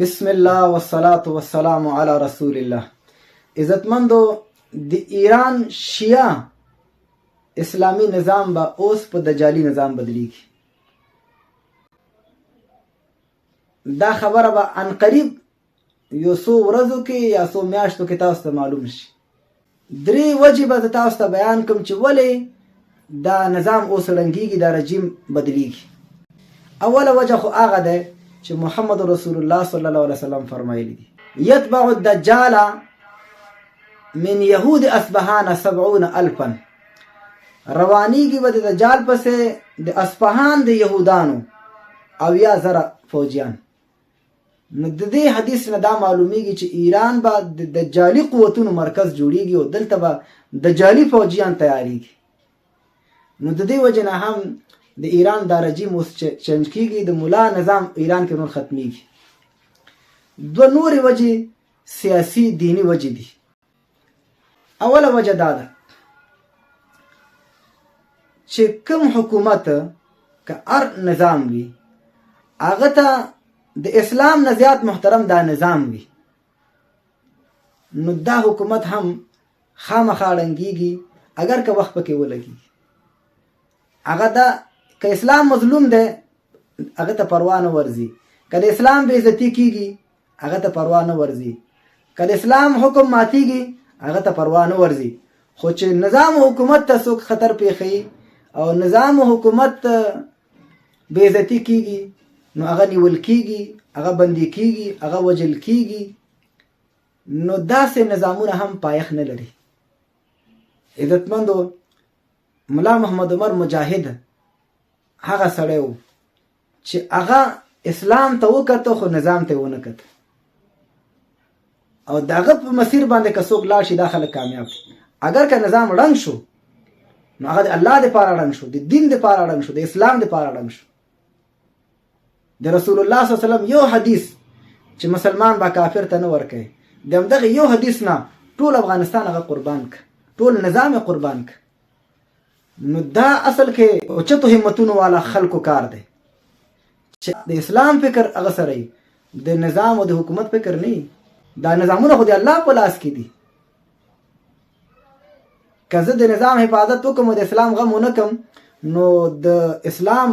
بسم الله والصلاة والسلام على رسول الله. عزتمندو د ایران شیعه اسلامی نظام با اوس په دجالی نظام بدلیږي. دا خبره به ان قریب یو څو ورځو کې یا څو میاشتو کې تاسو ته معلوم شي. درې وجې به تاسو ته بیان کوم چې ولې دا نظام اوس ړنګېږي، دا رژیم بدلیږي. اوله وجه خو هغه ده چې محمد رسول الله صلی الله علیه وسلم فرمایلی دي: یتبع الدجال من یهود اصبهان 70,000. روانیږي به د دجال پسې د اصفهان د یهودانو 80,000 فوجیان. نو د دې حدیث نه دا معلومیږي چې ایران به د دجالي قوتونو مرکز جوړیږي او دلته به دجالي فوجیان تیاریږي. نو د دې وجه نه هم د ایران دا رژیم اوس چینج کیږي، د ملا نظام ایران کې نور ختمیږي. دو نورې وجې سیاسي دینی وجې دي. اوله وجه دا ده چې کوم حکومت که هر نظام وي هغه ته د اسلام نه زیات محترم دا نظام وي، نو دا حکومت هم خامخا ړنګېږي اگر که وخت پکې ولګي. هغه دا که اسلام مظلوم دی هغه ته پروا نه ورځي، که د اسلام بې عزتي کېږي هغه ته پروا نه ورځي، که د اسلام حکم ماتېږي هغه ته پروا نه ورځي. خو چې نظام و حکومت ته څوک خطر پېښوي او نظام و حکومت بې عزتي کېږي نو هغه نیول کېږي، هغه بندي کېږي، هغه وژل کېږي. نو داسې نظامونه هم پایښت نه لري. عزتمندو، ملا محمد عمر مجاهد هغه سړی و چې هغه اسلام ته وکته خو نظام ته ونه کته، او دغه په مسیر باندې که څوک لاړ شي دا خلک کامیاب. اگر که نظام ړنګ شو نو هغه د الله دپاره ړنګ شو، د دین دپاره ړنګ شو، د اسلام دپاره ړنګ شو. د رسول الله صلی الله علیه وسلم یو حدیث چې مسلمان با کافر ته نه ورکوي، د همدغه یو حدیث نه ټول افغانستان هغه قربان که، ټول نظام قربان که. نو دا اصل کې اوچتو همتونو والا خلکو کار دی چې د اسلام فکر هغه سره د نظام او د حکومت فکر نه. دا نظامونه خو د الله په لاس کې دي. که زه د نظام حفاظت وکم او د اسلام غم ونه کم نو د اسلام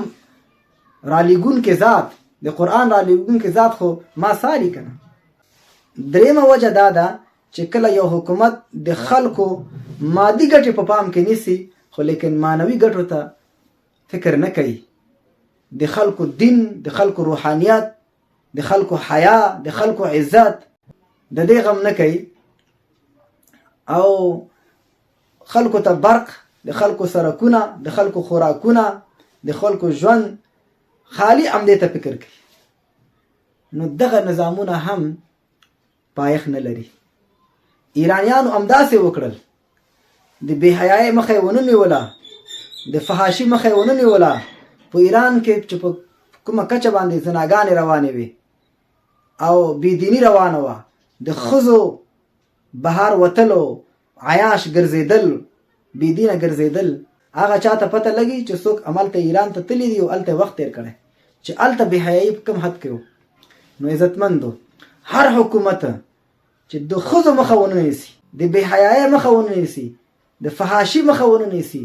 رالیږونکي ذات، د قرآن رالیږونکي ذات خو ما ساري کنه. درېیمه وجه دا ده چې کله یو حکومت د خلکو مادي ګټې په پام کې نیسي خو لیکن معنوي ګټو ته فکر نه کوي. د خلکو دین، د خلکو روحانیت، د خلکو حیا، د خلکو عزت د دې غم نه کوي، او خلکو ته برق، د خلکو سرکونه، د خلکو خوراکونه، د خلکو ژوند خالی همدې ته فکر کوي. نو دغه نظامونه هم پایښت نه لري. ایرانیانو همداسې وکړل، د بې حیایۍ مخه یې ونه نیوله، د فحاشي مخه یې ونه نیوله. په ایران کې چې په کومه کچه باندې زناګانې روانې وې او بېدیني روانه وه، د ښځو بهر وتلو، عیاش ګرځېدل، بېدینه ګرځېدل، هغه چا ته پته لګي چې څوک هملته ایران ته تللی دي او هلته وخت تېر کړی چې هلته بې حیایي په کوم حد کې و. نو عزتمندو، هر حکومت چې د ښځو مخه ونه نیسي، د بې حیایۍ مخه ونه نیسي، د فحاشي مخه ونه نیسي،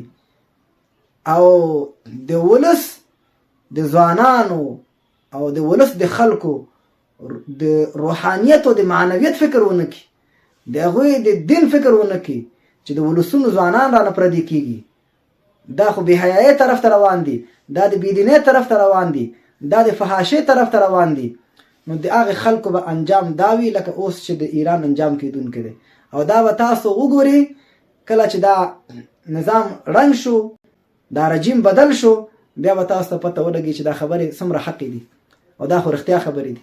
او د ولس د ځوانانو او د ولس د خلکو د روحانیت او د معنویت فکر ونه کړي، د هغوی د دین فکر ونه کړي چې د ولسونو ځوانان رانه پردي کېږي، دا خو بې حیایۍ طرف ته روان دي، دا د بېدینۍ طرف ته روان دي، دا د فحاشۍ طرف ته روان دي. نو د هغې خلکو به انجام دا وي لکه اوس چې د ایران انجام کېدونکی دی. او دا به تاسو وګورئ کله چې دا نظام ړنګ شو، دا رژیم بدل شو، بیا به تاسو ته پته ولګي چې دا خبرې څومره حقې دي او دا خو رښتیا خبرې دي.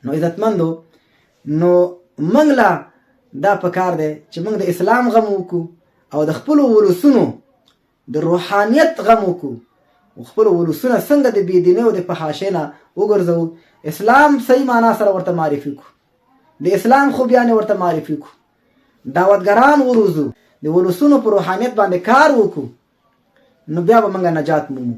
نو عزتمندو، نو موږ له دا پکار دی چې موږ د اسلام غم وکړو او د خپلو ولسونو د روحانیت غم وکړو، او خپلو ولسونه څنګه د بېدینۍ او د فحاشۍ نه وګرځوو، اسلام صحیح معنا سره ورته معرفي کړو، د اسلام خوبیانې ورته معرفي کړو، دعوتګران وروزو، د ولسونو په روحانیت باندې کار وکړو، نو بیا به موږ نجات مومو.